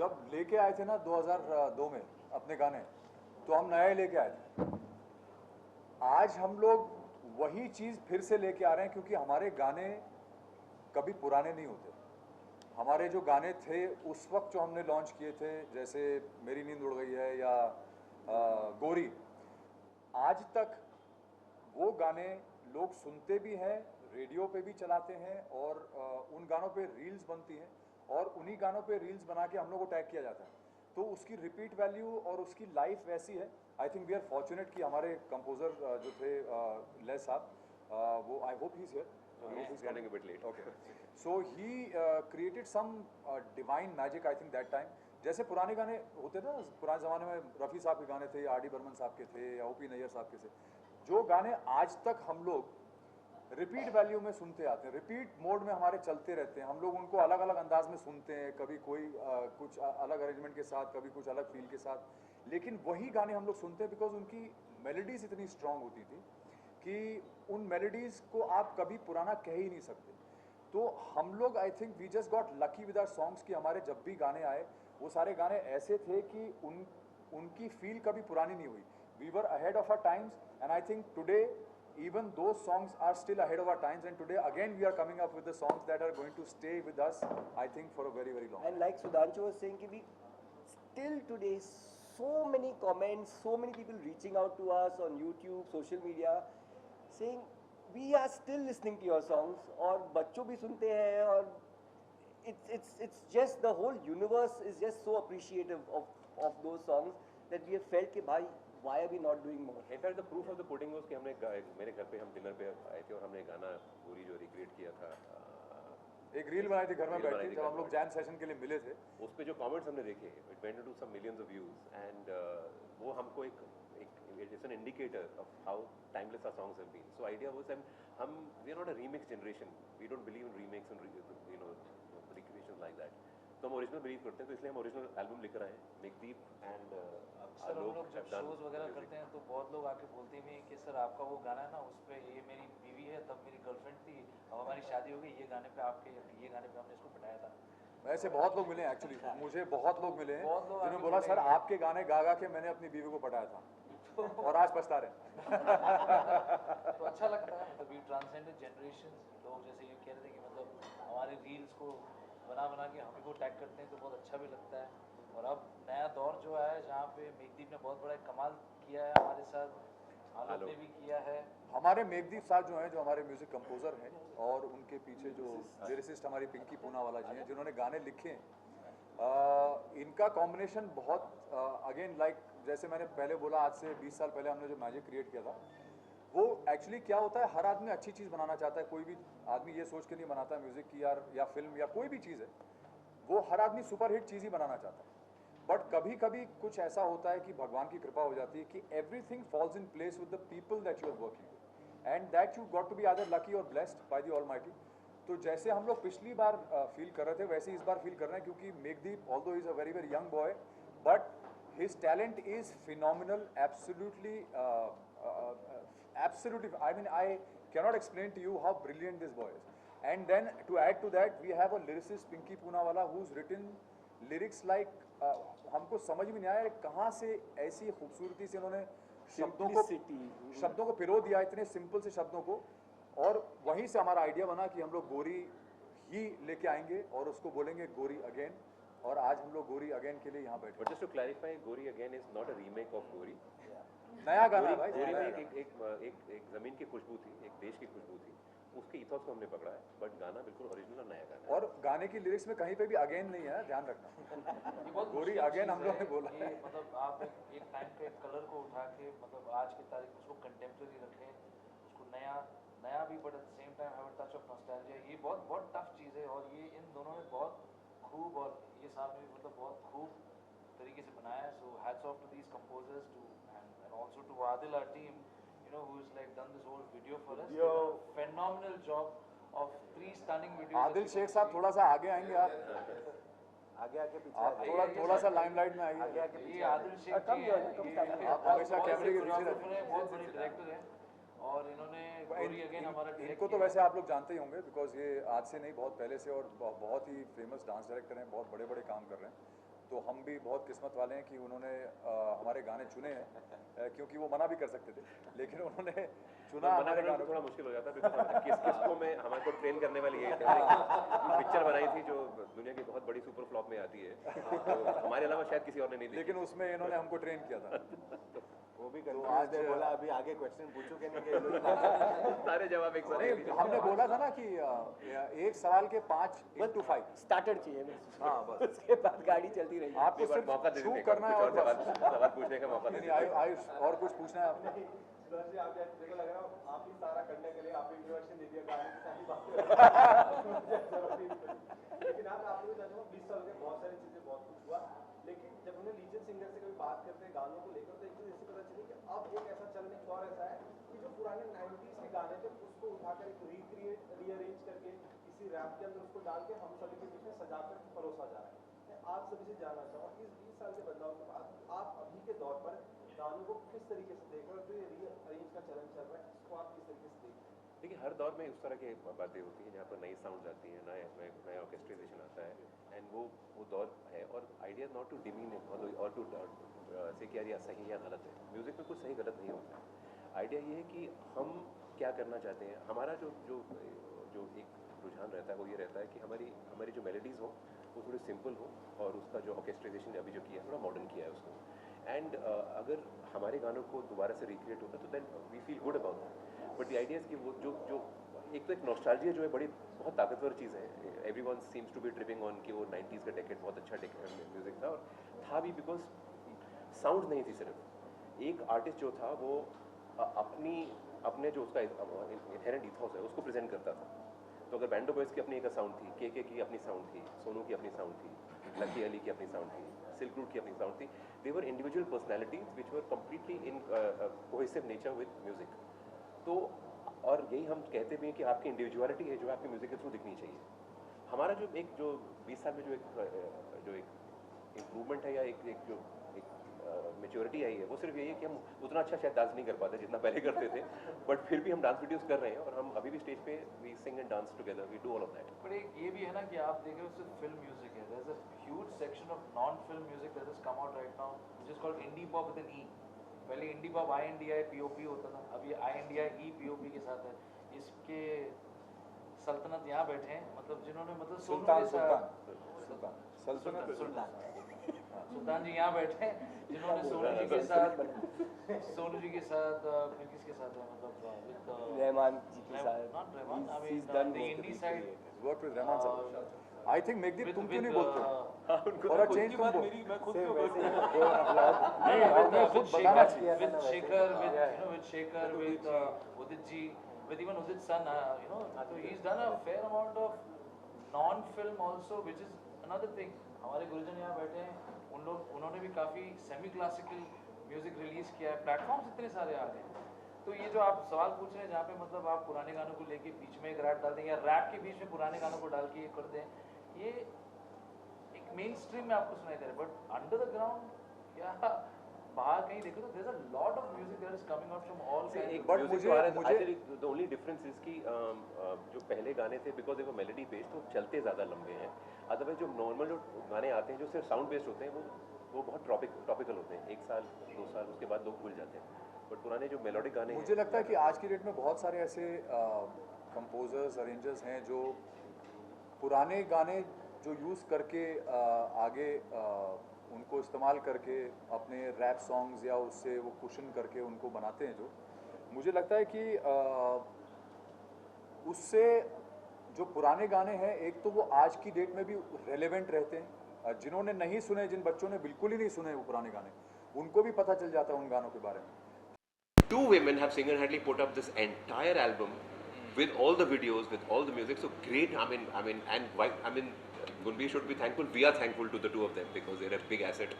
जब लेके आए थे ना 2002 में अपने गाने, तो हम नए लेके आए थे। आज हम लोग वही चीज़ फिर से लेके आ रहे हैं, क्योंकि हमारे गाने कभी पुराने नहीं होते। हमारे जो गाने थे उस वक्त जो हमने लॉन्च किए थे, जैसे मेरी नींद उड़ गई है या गोरी, आज तक वो गाने लोग सुनते भी हैं, रेडियो पे भी चलाते हैं, और उन गानों पे रील्स बनती हैं, और उन्हीं गानों पे रील्स बना के हम लोग को टैग किया जाता है। तो उसकी रिपीट वैल्यू और उसकी लाइफ वैसी है। I think we are fortunate कि हमारे कंपोजर जो थे ले साहब, वो I hope he is here, He's running a bit late. Okay. So he created some divine magic, I think that time. जैसे पुराने गाने होते थे ना, पुराने ज़माने में रफ़ी साहब के गाने थे, आर डी बर्मन साहब के थे, या ओपी नैयर साहब के थे, जो गाने आज तक हम लोग रिपीट वैल्यू में सुनते आते हैं, रिपीट मोड में हमारे चलते रहते हैं। हम लोग उनको अलग अलग अंदाज में सुनते हैं, कभी कोई कुछ अलग अरेंजमेंट के साथ, कभी कुछ अलग फील के साथ, लेकिन वही गाने हम लोग सुनते हैं बिकॉज उनकी मेलोडीज इतनी स्ट्रांग होती थी कि उन मेलोडीज को आप कभी पुराना कह ही नहीं सकते। तो हम लोग I think we just got lucky with our songs कि हमारे जब भी गाने आए वो सारे गाने ऐसे थे कि उनकी फील कभी पुरानी नहीं हुई। We were ahead of our times, and I think today even those songs are still ahead of our times, and today again we are coming up with the songs that are going to stay with us, I think, for a very very long time. And like Sudhanshu was saying, we still today so many comments, so many people reaching out to us on YouTube, social media, saying we are still listening to your songs, और बच्चों भी सुनते हैं, और it's just the whole universe is just so appreciative of those songs that we have felt कि भाई why are we not doing more? In fact, the proof of the pudding was कि हमने मेरे घर पे हम डिनर पे आए थे और हमने गाना पूरी जो रिक्रिएट किया था, एक रील बनाई थी घर में बैठ के, जब हम लोग जैम सेशन के लिए मिले थे। उस पे जो कमेंट्स हमने देखे, it went into some millions of views, and वो हमको एक it's an indicator of how timeless our songs have been. So idea was हम we are not a remix generation, we don't believe in remakes and you know recreations like that. तो हम original believe करते हैं, तो इसलिए हम original album लेकर आए हैं. मेघदीप एंड अक्सर हम लोग जब शोज वगैरह करते हैं तो बहुत लोग आके बोलते हैं कि सर आपका वो गाना है ना, उस पर ये मेरी बीवी है, तब मेरी गर्लफ्रेंड थी, अब हमारी शादी हो गई, ये गाने पे हमने इसको बिठाया था. ऐसे बहुत लोग मिले हैं एक्चुअली, मुझे बहुत लोग मिले हैं जिन्होंने बोला सर आपके गाने गा गा के मैंने अपनी बीवी को पटाया था और आज पछता रहे. तो अच्छा लगता है, मतलब वी ट्रांसेंडेड जनरेशंस. लोग जैसे ये कह रहे थे कि मतलब हमारे रील्स को बना के हम को टैग करते हैं, तो बहुत अच्छा भी लगता है. और अब नया दौर जो है जहाँ पे मेघदीप ने बहुत बड़ा कमाल किया है हमारे साथ, आलोक ने भी किया है. हमारे मेघदीप साहब जो हैं, जो हमारे म्यूजिक कंपोजर हैं, और उनके पीछे जो लिरिसिस्ट हमारी पिंकी पूनावाला जी हैं जिन्होंने गाने लिखे हैं, इनका कॉम्बिनेशन बहुत अगेन लाइक जैसे मैंने पहले बोला, आज से 20 साल पहले हमने जो मैजिक क्रिएट किया था, वो एक्चुअली क्या होता है, हर आदमी अच्छी चीज़ बनाना चाहता है. कोई भी आदमी ये सोच के नहीं बनाता म्यूजिक की यार या फिल्म या कोई भी चीज़ है, वो हर आदमी सुपरहिट चीज़ ही बनाना चाहता है. बट कभी कभी कुछ ऐसा होता है कि भगवान की कृपा हो जाती है कि everything falls in place with the people that you are working with, and that you got to be other lucky और ब्लेस्ड बाय द ऑलमाइटी. तो जैसे हम लोग पिछली बार फील कर रहे थे, वैसे इस बार फील कर रहे हैं, क्योंकि Meghdeep although is a very very young boy, but his talent is phenomenal, absolutely I mean I cannot explain to you how brilliant this boy is. And then to add to that, we have a lyricist Pinky Poonawala who's written lyrics like हमको समझ में नहीं आया कहाँ से ऐसी खूबसूरती से उन्होंने शब्दों को पिरो दिया, इतने सिंपल से शब्दों को. और वहीं से हमारा आइडिया बना कि हम लोग गोरी ही लेके आएंगे और उसको बोलेंगे गोरी अगेन. और आज हम लोग गोरी अगेन के लिए यहाँ बैठे. बट जस्ट टू क्लैरिफाई, गोरी again is not a remake of गोरी. नया गाना है भाई. गोरी में एक जमीन की खुशबू थी, एक देश की खुशबू थी, उसके इथॉस को हमने पकड़ा है, बट गाना बिल्कुल ओरिजिनल और नया गाना है. और गाने की लिरिक्स में कहीं पे भी अगेन नहीं है, ध्यान रखना. गोरी अगेन हम लोग ने बोला है. मतलब आप एक टाइम पे कलर को उठा के मतलब आज की तारीख में उसको कंटेम्प्रेरी रखें, उसको नया भी, but at the same time have a touch of nostalgia. ये बहुत टफ चीज़ है, और ये इन दोनों ने बहुत खूब, और ये साहब ने मतलब बहुत खूब तरीके से बनाया है. So hats off to these composers too and also to Adil, our team, you know, who's like done this whole video for us. Phenomenal job of 3 stunning videos. Adil Shaikh साहब थोड़ा सा आगे आएंगे आप. आगे पीछे थोड़ा सा लाइमलाइट में आइए. ये आदिल शेख जी हैं, आप हमेशा कैमरे के पीछे रहते हैं. बहुत बड़े डायरेक्टर हैं, और इन्होंने गोरी अगेन हमारा इनको तो वैसे आप लोग जानते ही होंगे बिकॉज ये आज से नहीं बहुत पहले से, और बहुत ही फेमस डांस डायरेक्टर हैं, बहुत बड़े बड़े काम कर रहे हैं. तो हम भी बहुत किस्मत वाले हैं कि उन्होंने हमारे गाने चुने हैं, क्योंकि वो मना भी कर सकते थे, लेकिन उन्होंने चुना मना हमारे करना गानों तो थोड़ा मुश्किल हो जाता है बिकॉज़ किसको में हमारे को ट्रेन करने वाली यही थी। पिक्चर बनाई थी जो दुनिया की बहुत बड़ी सुपर फ्लॉप में आती है, तो हमारे अलावा शायद किसी और ने नहीं देखी। लेकिन उसमें इन्होंने हमको ट्रेन किया था। वो भी तो आज आज बोला अभी आगे क्वेश्चन पूछो कि नहीं सारे जवाब एक साथ दे नहीं, दिए। हमने बोला था ना कि एक सवाल के 5 into 5। स्टार्टर चाहिए बस। हाँ बस, उसके बाद गाड़ी चलती रहेगी। आपको एक बार सिर्फ मौका दे छू देने का, करना है कुछ और और बस। सवाल पूछने का मौका दे नहीं देने नहीं, आयुष और कुछ पूछना है आपने? जी आप देखो लग रहा आप ही सारा करने के लिए आप इंट्रोडक्शन दे दिया गाने की सारी बातें। लेकिन आप लोग जानते हो 20 साल के बहुत सारी चीजें बहुत कुछ हुआ, लेकिन जब हमने लीजेंड सिंगर से कभी बात करते हैं गानों को लेकर तो एक चीज ऐसी पता चली कि अब एक ऐसा चलन एक दौर ऐसा है कि जो पुराने 90s के गाने थे उसको उठाकर एक रिक्रिएट रीअरेंज करके किसी रैप के अंदर उसको डाल के हम सभी के बीच में सजाकर परोसा जा रहा है। मैं आप सभी से जानना चाहूँगा इस 20 साल के बदलाव के बाद आप अभी के दौर पर गानों को किस तरीके से देख रहे हो, जो ये रीअरेंज का चलन चल रहा है इसको आप किस तरीके से देख रहे हैं? देखिए हर दौर में उस तरह की बातें होती हैं जहाँ पर नई साउंड आती हैं, नया ऑर्केस्ट्रेशन आता है एंड वो दौर है। और आइडिया नॉट टू डिमीन और टू से कि यार ये सही या गलत है। म्यूज़िक में कुछ सही गलत नहीं होता है। आइडिया ये है कि हम क्या करना चाहते हैं। हमारा जो जो जो एक रुझान रहता है वो ये रहता है कि हमारी जो मेलोडीज़ हो वो थोड़ी सिंपल हो और उसका जो ऑर्केस्ट्रेशन अभी जो किया है थोड़ा मॉडर्न किया है उसको। एंड अगर हमारे गानों को दोबारा से रिक्रिएट होता तो then we feel good about that. But the idea कि वो जो एक तो एक नॉस्टैल्जिया जो है बड़ी बहुत ताकतवर चीज़ है। Everyone seems to be tripping on कि वो 90s का डेकेड बहुत अच्छा म्यूज़िक था, और था भी बिकॉज साउंड नहीं थी। सिर्फ एक आर्टिस्ट जो था वो अपने जो उसका इनहेरेंट इथॉस है उसको प्रेजेंट करता था। तो अगर बैंडो बॉयज़ की अपनी एक साउंड थी, के की अपनी साउंड थी, सोनू की अपनी साउंड थी, लकी अली की अपनी साउंड थी, सिल्क रूट की अपनी साउंड थी, they were individual personalities which were completely in cohesive nature with music. तो और यही हम कहते भी हैं कि आपकी इंडिविजुअलिटी है जो आपके म्यूजिक के थ्रू दिखनी चाहिए। हमारा जो 20 साल में जो एक इम्प्रूवमेंट है या एक मेच्योरिटी आई है वो सिर्फ यही है कि हम उतना अच्छा शायद डांस नहीं कर पाते जितना पहले करते थे, बट फिर भी हम डांस वीडियोस कर रहे हैं और हम अभी भी स्टेज पे we sing and dance together, we do all of that. But एक ये भी है ना कि आप देख रहे हो सिर्फ फिल्म म्यूजिक है, there is a huge section of non film music that has come out right now which is called indie pop with an E. पहले इंडी पॉप INDI POP होता था, अब ये INDI POP के साथ है। इसके सल्तनत यहाँ बैठे हैं, मतलब जिन्होंने मतलब सुल्तान सुल्तान जी यहाँ बैठे हैं जिन्होंने सोनू जी के साथ फिर किसके साथ है मतलब विद रहमान जी के साथ। Not Rahman, I He's mean done the most of indie his side career. Work with Rahman साहब। आई थिंक मेघदीप तुम क्यों नहीं बोलते? और खुद चेंज की तुम बात बोल। मेरी मैं खुद क्यों बोलूं? नहीं, हमें खुद बताना चाहिए। with Shekhar, with Shekhar, with Udit ji, with even Udit's son, so he's done a fair amount of non-film also, which is another thing. हमारे गुरुजन यहाँ बैठे हैं, उन्होंने भी काफ़ी सेमी क्लासिकल म्यूजिक रिलीज किया है, प्लेटफॉर्म्स इतने सारे आ गए। तो ये जो आप सवाल पूछ रहे हैं जहाँ पे मतलब आप पुराने गानों को लेके बीच में एक रैप डाल दें या रैप के बीच में पुराने गानों को डाल के ये कर दें, ये एक मेन स्ट्रीम में आपको सुनाई दे रहा है, बट अंडर द ग्राउंड या बाहर कहीं देखो तो there is a lot of music that is coming out from all एक But मुझे द ओनली डिफरेंस इज कि जो पहले गाने थे because they were melody based तो चलते ज़्यादा लंबे हैं। अदरवाइज जो नॉर्मल जो गाने आते हैं जो सिर्फ साउंड बेस्ड होते हैं वो बहुत टॉपिकल होते हैं, 1 साल 2 साल उसके बाद लोग भूल जाते हैं। बट पुराने जो मेलोडिक गाने हैं, मुझे लगता है कि आज की डेट में बहुत सारे ऐसे कंपोजर्स अरेंजर्स हैं जो पुराने गाने जो यूज़ करके आगे उनको इस्तेमाल करके अपने रैप सॉन्ग्स या उससे वो कुशन करके उनको बनाते हैं। जो मुझे लगता है कि उससे जो पुराने गाने हैं एक तो वो आज की डेट में भी रेलेवेंट रहते हैं। जिन्होंने नहीं सुने, जिन बच्चों ने बिल्कुल ही नहीं सुने वो पुराने गाने, उनको भी पता चल जाता है उन गानों के बारे में। 2 women have single-handedly put up this entire album with all the videos, with all the music. So great. I mean, Gunbi should be thankful. We are thankful to the 2 of them because they're a big asset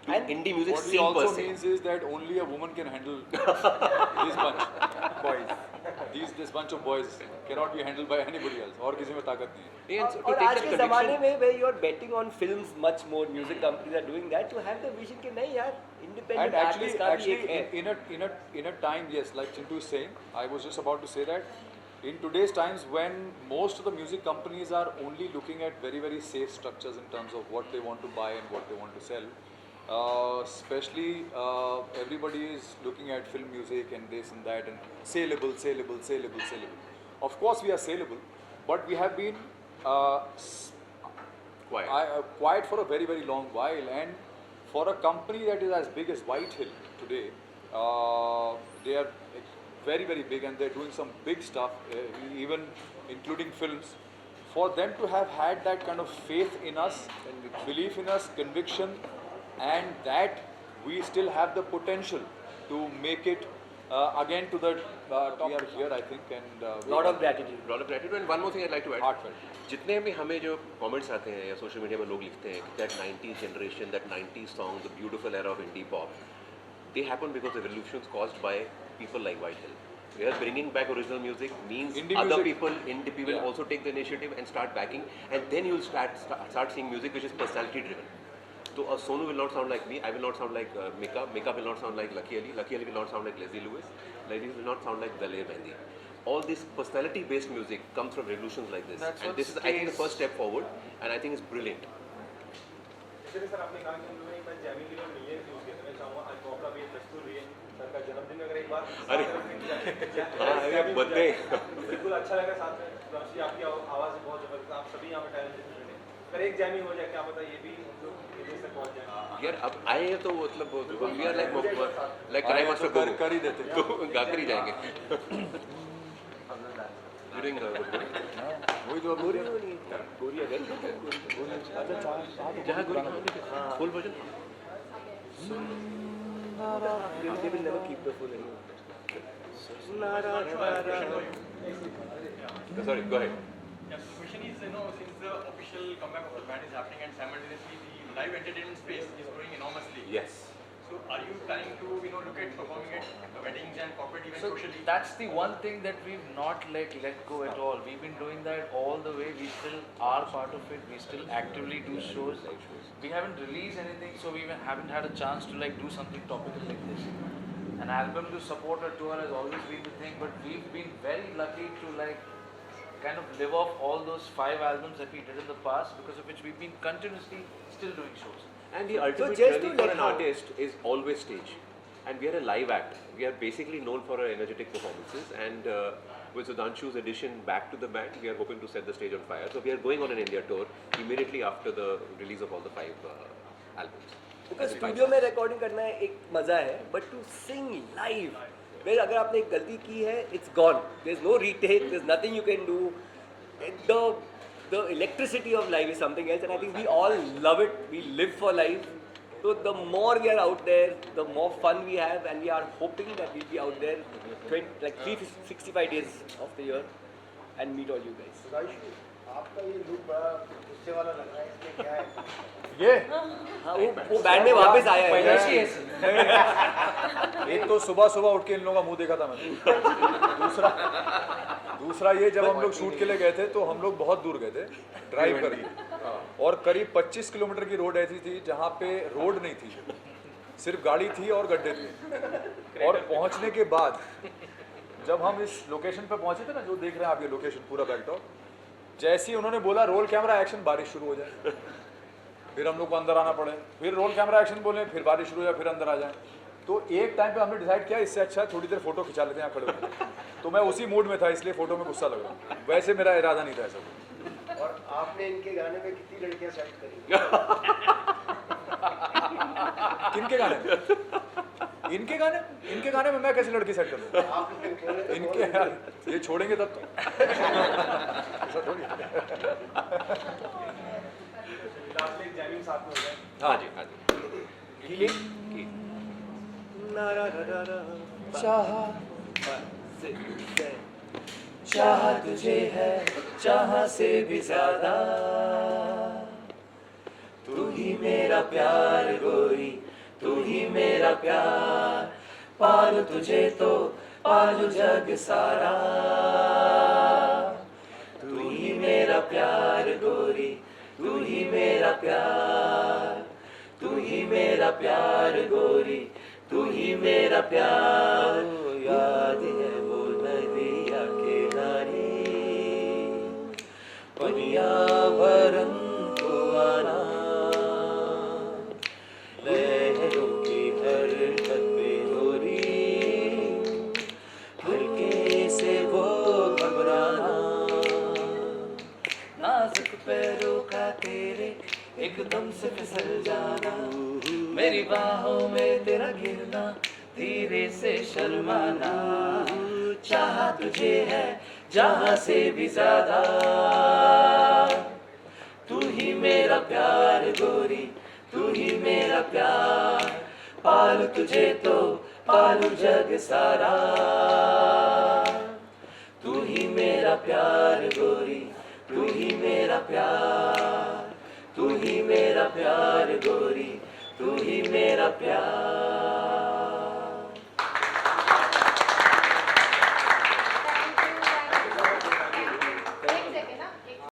to And indie music What he scene per also se. means is that only a woman can handle this bunch of boys cannot be handled by anybody else. और किसी में ताकत नहीं है। And so to और take आज that के ज़माने conviction- में where you are betting on films much more, music companies are doing that to have the vision कि नहीं यार And independent artist का भी एक है। in a time, yes, like Chintu is saying, I was just about to say that in today's times when most of the music companies are only looking at very very safe structures in terms of what they want to buy and what they want to sell, especially everybody is looking at film music and this and that and saleable, saleable, saleable, saleable. Of course we are saleable, but we have been Quiet. quiet for a very very long while, and for a company that is as big as Whitehill today, they are very very big and they're doing some big stuff, even including films. For them to have had that kind of faith in us, belief in us, conviction, and that we still have the potential to make it again to the top. We are here, I think, and Lot of gratitude. lot of gratitude. And one more thing I'd like to add. Heartfelt. जितने भी हमें जो comments आते हैं या social media में लोग लिखते हैं that 90s generation, that 90s song, the beautiful era of indie pop, they happen because the revolutions caused by people like Whitehill. We are bringing back original music means Indie other music. people, indie people Yeah. also take the initiative and start backing, and then you'll start seeing music which is personality driven. So Sonu will not sound like me, I will not sound like Mika, Mika will not sound like Lucky Ali will not sound like Leslie Lewis, Leslie will not sound like Daler Mehndi. All this personality based music comes from revolutions like this, That's and what this is I think the stays. first step forward, and I think it's brilliant. इसलिए sir आपने कहा कि उन्होंने एक बार jamming के लिए millions use किए थे। मैं चाहूँगा आज मौका भी है, दस्तूर भी है, सर का जन्मदिन अगर एक बार अरे। जामिंग हो birthday। जाए, बिल्कुल अच्छा लगा। साथ में राशि आपकी आवाज़ है बहुत ज़बरदस्त, आप सभी यहाँ पे टैलेंटेड हैं। अगर एक जैमिंग हो जाए क्या पता ये भी हम लोग विदेश तक पहुँच जाए। यार अब आए हैं तो मतलब वी आर लाइक आए कराई हैं मास्टर तो कर ही देते। तो गाकर ही जाएंगे। During वही जो गोरी गोरी। गोरी अगर जहाँ गोरी full version They will never keep the full anymore. sorry go ahead. Yeah, so the question is, since the official comeback of the band is happening and simultaneously the live entertainment space is growing enormously. Yes. So are you planning to, look at performing at weddings and corporate events So socially? that's the one thing that we've not let go at all. We've been doing that all the way. We still are part of it. We still actively do shows. We haven't released anything, so we even haven't had a chance to do something topical like this. An album to support a tour has always been the thing, but we've been very lucky to kind of live off all those 5 albums that we did in the past, because of which we've been continuously still doing shows. And the ultimate just journey to for let an know- artist is always stage. And we are a live act. We are basically known for our energetic performances. And with Sudhanshu's addition back to the band, we are hoping to set the stage on fire. So we are going on an India tour immediately after the release of all the 5 albums. Because studio में recording करना है एक मजा है, but to sing live well अगर आपने एक गलती की है it's gone, there is no retake, there is nothing you can do. The electricity of live is something else, and I think we all love it. We live for live. So the more we are out there, the more fun we have, and we are hoping that we'll be out there 365 days of the year and meet all you guys. Sudhanshu, आपका ये look बड़ा गुस्से वाला लग रहा है, इसमें क्या है? ये हाँ वो बैंड में वापस आया है. एक तो सुबह सुबह उठ के इन लोगों का मुंह देखा था मैंने। दूसरा ये जब हम लोग शूट के लिए गए थे तो हम लोग बहुत दूर गए थे ड्राइव करके, और करीब 25 किलोमीटर की रोड ऐसी थी जहाँ पे रोड नहीं थी, सिर्फ गाड़ी थी और गड्ढे थे। और पहुँचने के बाद जब हम इस लोकेशन पे पहुँचे थे ना, जो देख रहे हैं आप ये लोकेशन पूरा बैकड्रॉप, जैसे ही उन्होंने बोला रोल कैमरा एक्शन, बारिश शुरू हो जाए, फिर हम लोग को अंदर आना पड़े, फिर रोल कैमरा एक्शन बोले, फिर बारिश शुरू हो जाए, फिर अंदर आ जाए। तो एक टाइम पे हमने डिसाइड किया इससे अच्छा है थोड़ी देर फोटो खिंचा लेते हैं यहाँ खड़े होकर। तो मैं उसी मूड में था, इसलिए फोटो में गुस्सा लग रहा, वैसे मेरा इरादा नहीं था ऐसा। और आपने इनके गाने में कितनी लड़कियां सेट करी? किनके गाने में? इनके गाने में मैं कैसे लड़की सेट कर लूँ? आपने बोले इनके ये छोड़ेंगे तब तो ऐसा थोड़ी है। लास्ट में जैमिंग साथ में हो जाए। हाँ जी, हाँ जी। चाह तुझे है चाह से भी ज्यादा, तू ही मेरा प्यार गोरी, तू ही मेरा प्यार, पालू तुझे तो पालू जग सारा, तू ही मेरा प्यार गोरी, तू ही मेरा प्यार, तू ही मेरा प्यार गोरी, तू ही मेरा प्यार. याद है वो नदिया किनारे दुनिया भरन को आना, लहरों की हरकत पे हो रही हल्के से वो घबराना, नाजुक पैरों का तेरे एकदम से फिसल जाना, मेरी बाहों में तेरा गिरना, धीरे से शर्माना, चाहा तुझे है जहां से भी ज्यादा, तू ही मेरा प्यार गोरी, तू ही मेरा प्यार, पालू तुझे तो पालू जग सारा, तू ही मेरा प्यार गोरी, तू ही मेरा प्यार, तू ही मेरा प्यार गोरी, तू ही मेरा प्यार।